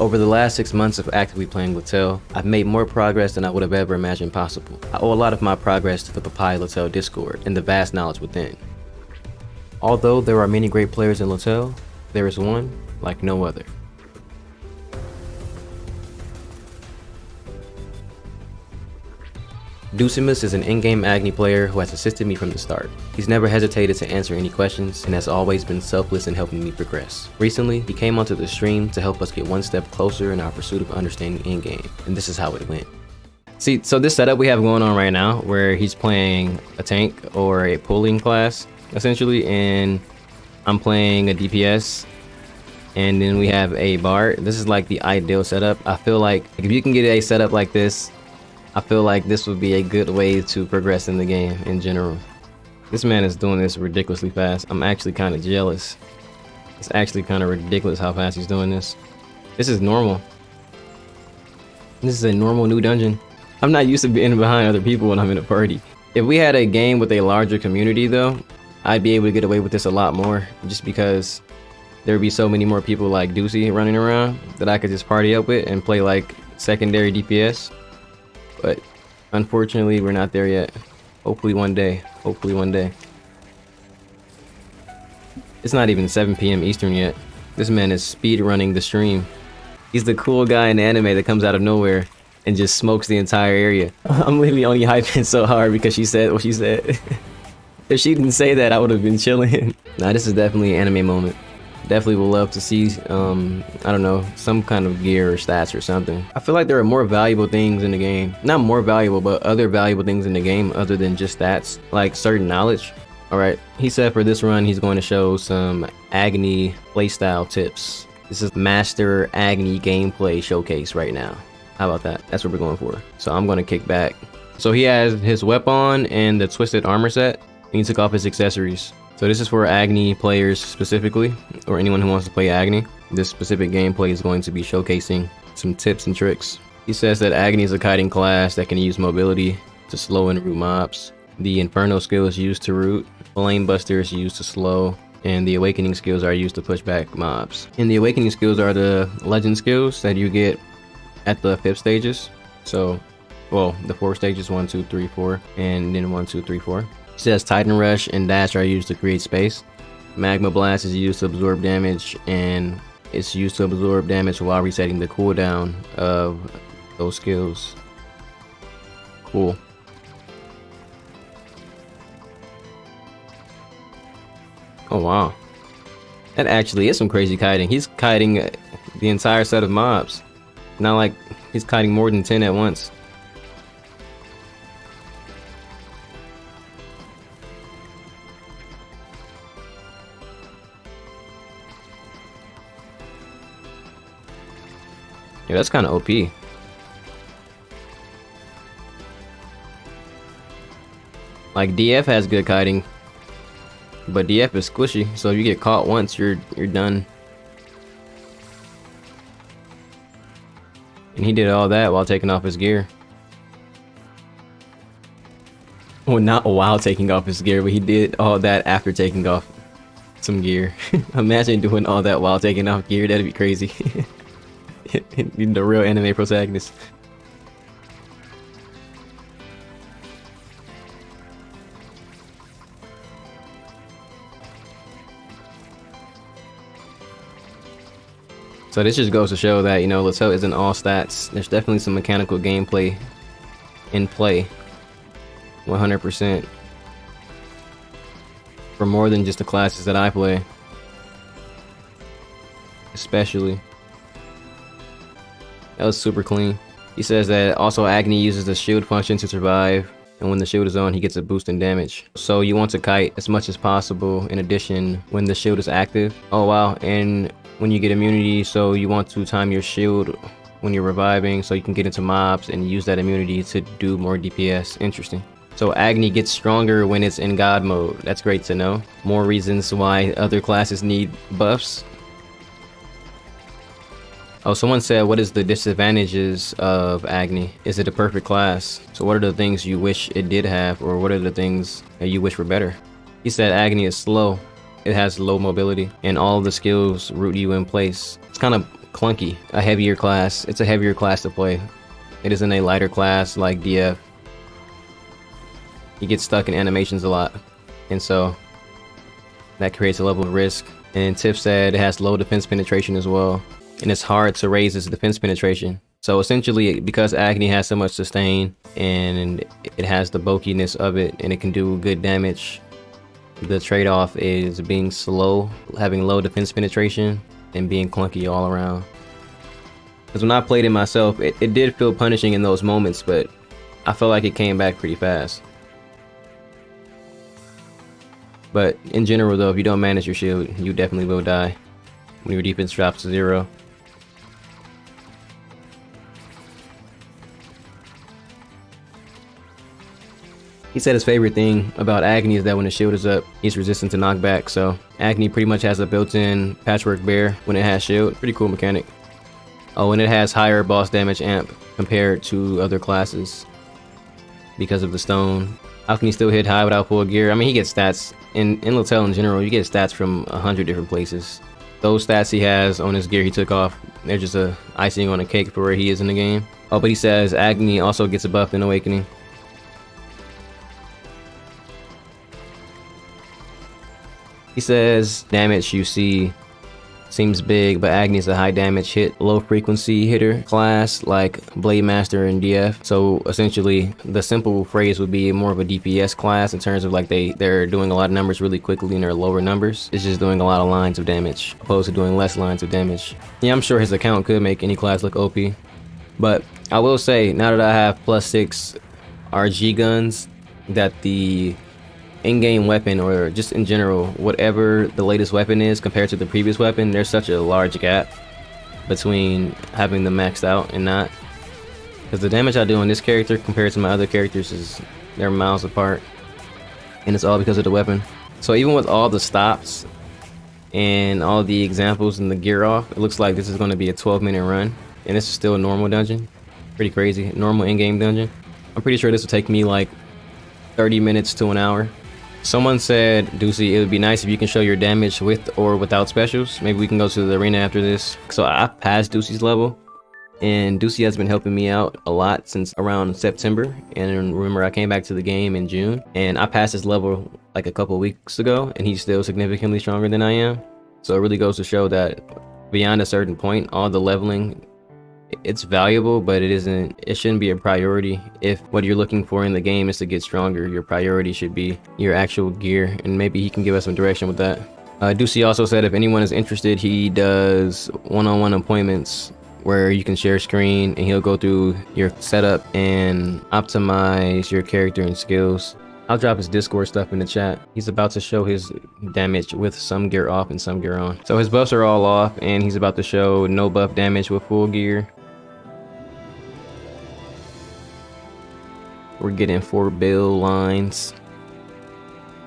Over the last 6 months of actively playing LaTale, I've made more progress than I would have ever imagined possible. I owe a lot of my progress to the Papaya LaTale Discord and the vast knowledge within. Although there are many great players in LaTale, there is one like no other. Duci is an in-game Agni player who has assisted me from the start. He's never hesitated to answer any questions and has always been selfless in helping me progress. Recently, he came onto the stream to help us get one step closer in our pursuit of understanding in-game, and this is how it went. See, so this setup we have going on right now, where he's playing a tank or a pulling class, essentially, and I'm playing a DPS, and then we have a bard. This is like the ideal setup. I feel like if you can get a setup like this, I feel like this would be a good way to progress in the game in general. This man is doing this ridiculously fast. I'm actually kind of jealous. It's actually kind of ridiculous how fast he's doing this. This is normal. This is a normal new dungeon. I'm not used to being behind other people when I'm in a party. If we had a game with a larger community though, I'd be able to get away with this a lot more, just because there would be so many more people like Duci running around that I could just party up with and play like secondary DPS. But unfortunately, we're not there yet. Hopefully one day. Hopefully one day. It's not even 7 PM Eastern yet. This man is speed running the stream. He's the cool guy in the anime that comes out of nowhere and just smokes the entire area. I'm literally only hyping so hard because she said what she said. If she didn't say that, I would have been chilling. Nah, this is definitely an anime moment. Definitely would love to see, I don't know, some kind of gear or stats or something. I feel like there are more valuable things in the game. Not more valuable, but other valuable things in the game other than just stats, like certain knowledge. Alright, he said for this run, he's going to show some Agni playstyle tips. This is Master Agni gameplay showcase right now. How about that? That's what we're going for. So I'm going to kick back. So he has his weapon and the twisted armor set, and he took off his accessories. So this is for Agni players specifically, or anyone who wants to play Agni. This specific gameplay is going to be showcasing some tips and tricks. He says that Agni is a kiting class that can use mobility to slow and root mobs. The Inferno skill is used to root, Flame Buster is used to slow, and the Awakening skills are used to push back mobs. And the Awakening skills are the legend skills that you get at the 5th stages. So, well, the 4 stages, 1, 2, 3, 4, and then 1, 2, 3, 4. It says Titan Rush and Dash are used to create space. Magma Blast is used to absorb damage, and it's used to absorb damage while resetting the cooldown of those skills. Cool. Oh wow. That actually is some crazy kiting. He's kiting the entire set of mobs. Not like he's kiting more than 10 at once. Yeah, that's kind of OP. Like DF has good kiting, but DF is squishy, so if you get caught once, you're done. And he did all that while taking off his gear. Well, not while taking off his gear, but he did all that after taking off some gear. Imagine doing all that while taking off gear, that'd be crazy. The real anime protagonist. So this just goes to show that, you know, LaTale isn't all stats. There's definitely some mechanical gameplay in play. 100%. For more than just the classes that I play. Especially. That was super clean. He says that also Agni uses the shield function to survive, and when the shield is on, he gets a boost in damage. So you want to kite as much as possible in addition when the shield is active. Oh wow, and when you get immunity, so you want to time your shield when you're reviving so you can get into mobs and use that immunity to do more DPS. Interesting. So Agni gets stronger when it's in God mode. That's great to know. More reasons why other classes need buffs. Oh, someone said, what is the disadvantages of Agni? Is it a perfect class? So what are the things you wish it did have, or what are the things that you wish were better? He said Agni is slow. It has low mobility, and all of the skills root you in place. It's kind of clunky, a heavier class. It's a heavier class to play. It isn't a lighter class like DF. You get stuck in animations a lot, and so that creates a level of risk. And Tiff said it has low defense penetration as well, and it's hard to raise its defense penetration. So essentially, because Agni has so much sustain and it has the bulkiness of it and it can do good damage, the trade-off is being slow, having low defense penetration, and being clunky all around. Because when I played it myself, it did feel punishing in those moments, but I felt like it came back pretty fast. But in general though, if you don't manage your shield, you definitely will die when your defense drops to 0. He said his favorite thing about Agni is that when the shield is up, he's resistant to knockback. So Agni pretty much has a built-in patchwork bear when it has shield. Pretty cool mechanic. Oh, and it has higher boss damage amp compared to other classes because of the stone. How can he still hit high without full gear? I mean, he gets stats in LaTale in general. You get stats from 100 different places. Those stats he has on his gear he took off, they're just a icing on a cake for where he is in the game. Oh, but he says Agni also gets a buff in Awakening. He says damage you see seems big, but Agni is a high damage hit, low frequency hitter class like Blade Master and DF. So essentially the simple phrase would be more of a DPS class in terms of like they're doing a lot of numbers really quickly and they're lower numbers. It's just doing a lot of lines of damage opposed to doing less lines of damage. Yeah, I'm sure his account could make any class look OP, but I will say now that I have +6 RG guns, that the in-game weapon, or just in general, whatever the latest weapon is compared to the previous weapon, there's such a large gap between having them maxed out and not. Because the damage I do on this character compared to my other characters they're miles apart, and it's all because of the weapon. So even with all the stops and all the examples and the gear off, it looks like this is going to be a 12-minute run, and this is still a normal dungeon. Pretty crazy. Normal in-game dungeon. I'm pretty sure this will take me like 30 minutes to an hour. Someone said, Duci, it would be nice if you can show your damage with or without specials. Maybe we can go to the arena after this. So I passed Duci's level, and Duci has been helping me out a lot since around September. And remember, I came back to the game in June, and I passed his level like a couple weeks ago, and he's still significantly stronger than I am. So it really goes to show that beyond a certain point, all the leveling, it's valuable, but it shouldn't be a priority. If what you're looking for in the game is to get stronger, your priority should be your actual gear, and maybe he can give us some direction with that. Duci also said if anyone is interested, he does one-on-one appointments where you can share screen and he'll go through your setup and optimize your character and skills. I'll drop his Discord stuff in the chat. He's about to show his damage with some gear off and some gear on. So his buffs are all off, and he's about to show no buff damage with full gear. We're getting 4 bill lines.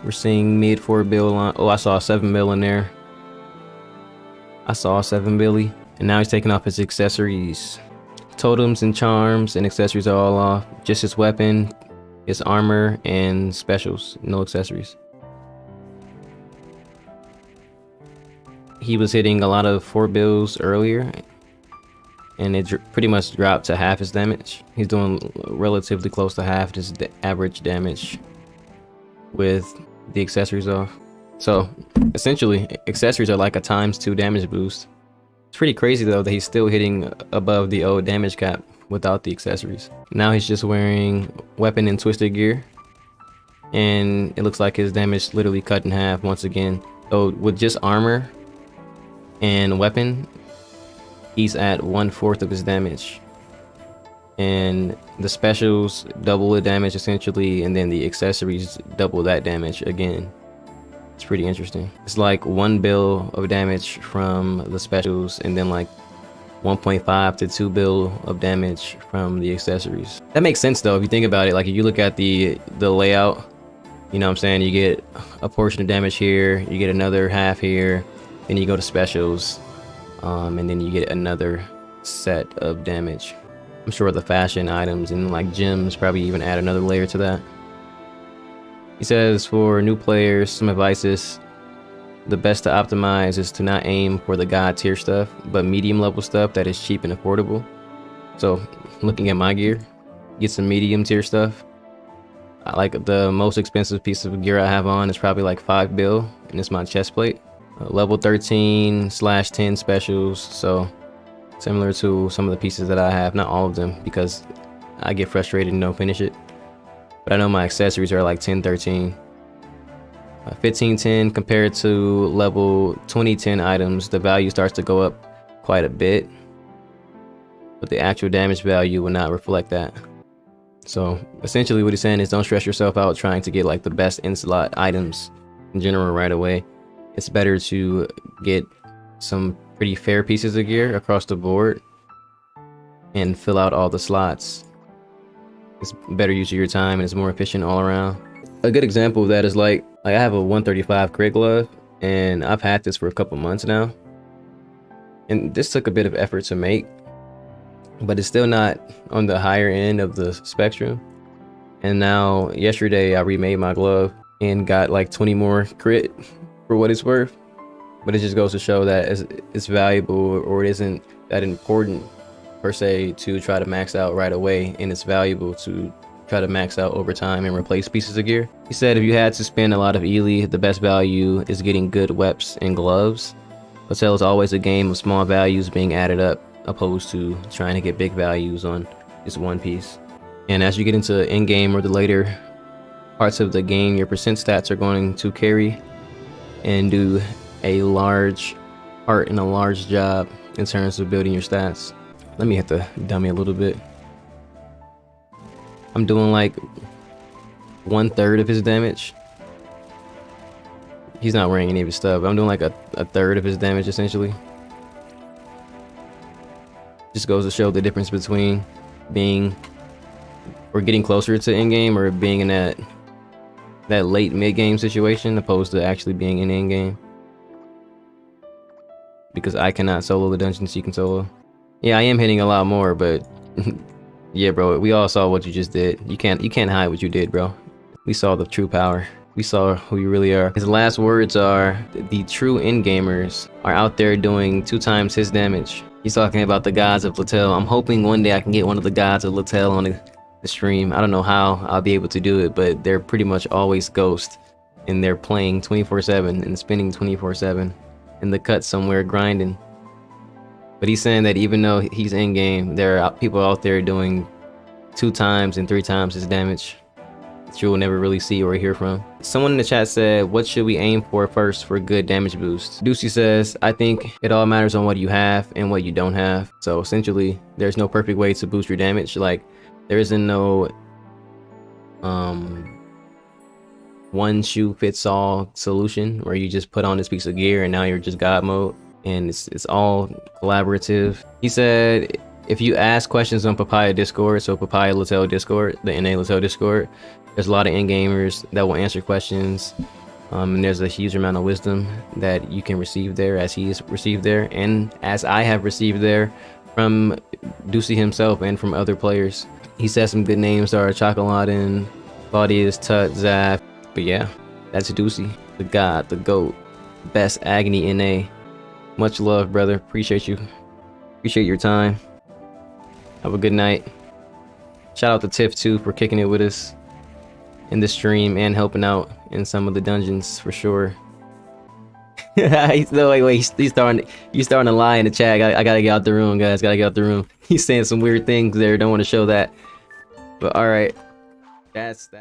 We're seeing mid 4 bill line. Oh, I saw a 7 bill in there. I saw a 7 billy. And now he's taking off his accessories. Totems and charms and accessories are all off. Just his weapon, his armor, and specials. No accessories. He was hitting a lot of 4 bills earlier, and it pretty much dropped to half his damage. He's doing relatively close to half his average damage with the accessories off. So essentially, accessories are like a ×2 damage boost. It's pretty crazy though that he's still hitting above the old damage cap without the accessories. Now he's just wearing weapon and twisted gear, and it looks like his damage literally cut in half once again. So with just armor and weapon, he's at 1/4 of his damage, and the specials double the damage essentially, and then the accessories double that damage again. It's pretty interesting. It's like 1 bill of damage from the specials, and then like 1.5 to 2 bill of damage from the accessories. That makes sense though if you think about it. Like if you look at the layout, you know what I'm saying, you get a portion of damage here, you get another half here, then you go to specials, and then you get another set of damage. I'm sure the fashion items and like gems probably even add another layer to that. He says for new players, some advices: the best to optimize is to not aim for the god tier stuff, but medium level stuff that is cheap and affordable. So looking at my gear, get some medium tier stuff. I like the most expensive piece of gear I have on is probably like 5 bill, and it's my chest plate. Level 13/10 specials, so similar to some of the pieces that I have, not all of them because I get frustrated and don't finish it. But I know my accessories are like 10/13. 15/10 compared to level 20/10 items, the value starts to go up quite a bit, but the actual damage value will not reflect that. So essentially what he's saying is don't stress yourself out trying to get like the best in-slot items in general right away. It's better to get some pretty fair pieces of gear across the board and fill out all the slots. It's better use of your time and it's more efficient all around. A good example of that is like I have a 135 crit glove and I've had this for a couple months now. And this took a bit of effort to make, but it's still not on the higher end of the spectrum. And now yesterday I remade my glove and got like 20 more crit for what it's worth. But it just goes to show that it's valuable, or it isn't that important per se to try to max out right away, and it's valuable to try to max out over time and replace pieces of gear. He said if you had to spend a lot of Ely, the best value is getting good weps and gloves. LaTale is always a game of small values being added up, opposed to trying to get big values on just one piece. And as you get into endgame or the later parts of the game, your percent stats are going to carry and do a large part and a large job in terms of building your stats. Let me hit the dummy a little bit. I'm doing like 1/3 of his damage. He's not wearing any of his stuff. I'm doing like a third of his damage essentially. Just goes to show the difference between being or getting closer to endgame or being in that late mid-game situation opposed to actually being in endgame. Because I cannot solo the dungeons you can solo. Yeah, I am hitting a lot more, but yeah, bro, we all saw what you just did. You can't hide what you did, bro. We saw the true power. We saw who you really are. His last words are, the true endgamers are out there doing 2 times his damage. He's talking about the gods of LaTale. I'm hoping one day I can get one of the gods of LaTale on the stream. I don't know how I'll be able to do it, but they're pretty much always ghost, and they're playing 24/7 and spinning 24/7 in the cut somewhere grinding. But he's saying that even though he's in game, there are people out there doing 2 times and 3 times his damage that you will never really see or hear from. Someone in the chat said, what should we aim for first for good damage boost? Duci says, I think it all matters on what you have and what you don't have. So essentially, there's no perfect way to boost your damage. Like, there isn't no one shoe fits all solution where you just put on this piece of gear and now you're just god mode, and it's all collaborative. He said if you ask questions on Papaya Discord, so Papaya LaTale Discord, the NA LaTale Discord, there's a lot of endgamers that will answer questions, and there's a huge amount of wisdom that you can receive there, as he has received there, and as I have received there from Duci himself and from other players. He said some good names are Chocoladin, Claudius, Tut, Zaf. But yeah, that's Duci, the god, the GOAT, best Agni NA. Much love, brother. Appreciate you. Appreciate your time. Have a good night. Shout out to Tiff too for kicking it with us in the stream and helping out in some of the dungeons for sure. He's starting to lie in the chat. I gotta get out the room, guys. Gotta get out the room. He's saying some weird things there. Don't want to show that. But all right, that's that.